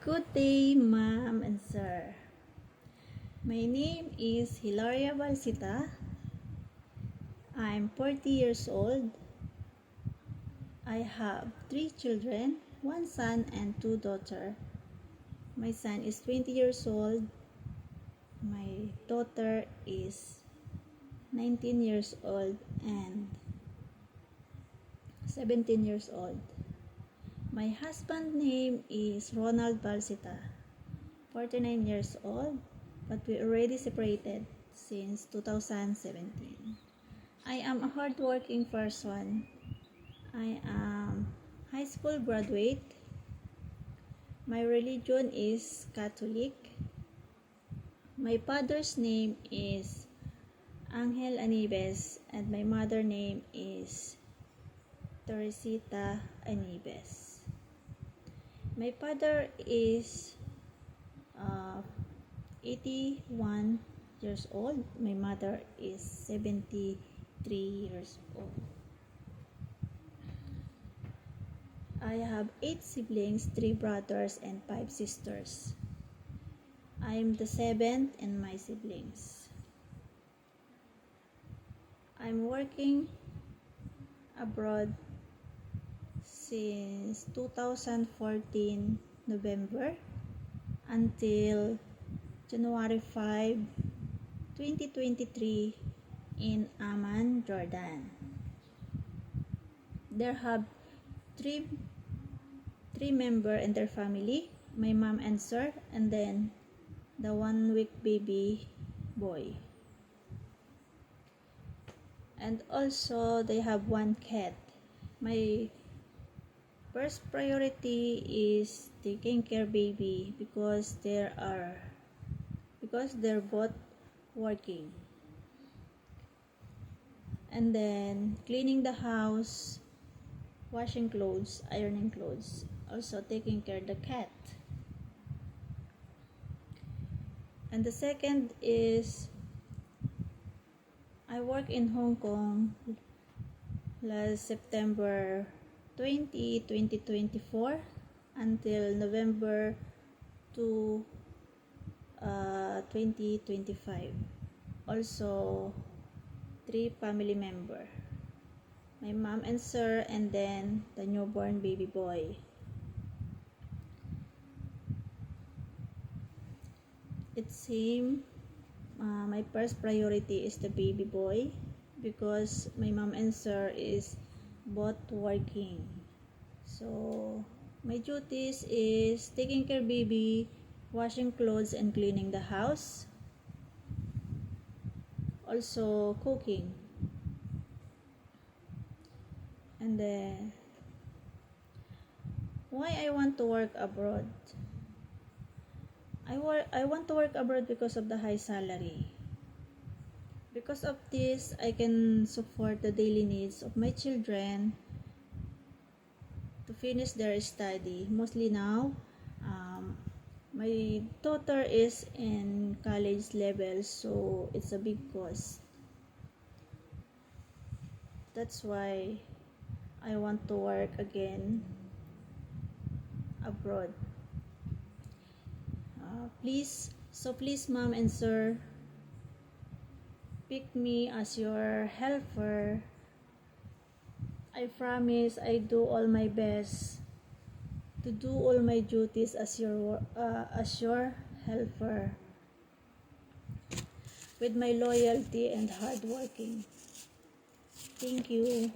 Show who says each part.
Speaker 1: Good day, ma'am and sir. My name is Hilaria Balsita. I'm 40 years old. I have 3 children, 1 son and 2 daughters. My son is 20 years old. My daughter is 19 years old and 17 years old. My husband's name is Ronald Balsita, 49 years old, but we already separated since 2017. I am a hardworking person. I am high school graduate. My religion is Catholic. My father's name is Angel Anibes and my mother's name is Teresita Anibes. My father is 81 years old. My mother is 73 years old. I have 8 siblings, 3 brothers and 5 sisters. I am the 7th in my siblings. I'm working abroad since 2014 November until January 5, 2023 in Amman, Jordan. There have three members in their family, my mom and sir, and then the 1-week baby boy. And also they have 1 cat. My first priority is taking care baby because they're both working. And then cleaning the house, washing clothes, ironing clothes, also taking care of the cat. And the second is I work in Hong Kong last September 2024 until November 2, 2025. Also 3 family members. My mom and sir, and then the newborn baby boy. It seems my first priority is the baby boy because my mom and sir is both working. So my duties is taking care of baby, washing clothes and cleaning the house. Also cooking. And then why I want to work abroad? I want to work abroad because of the high salary. Because of this, I can support the daily needs of my children to finish their study. Mostly now, my daughter is in college level, so it's a big cost. That's why I want to work again abroad. Please mom and sir, pick me as your helper. I promise I do all my best to do all my duties as your helper with my loyalty and hard working. Thank you.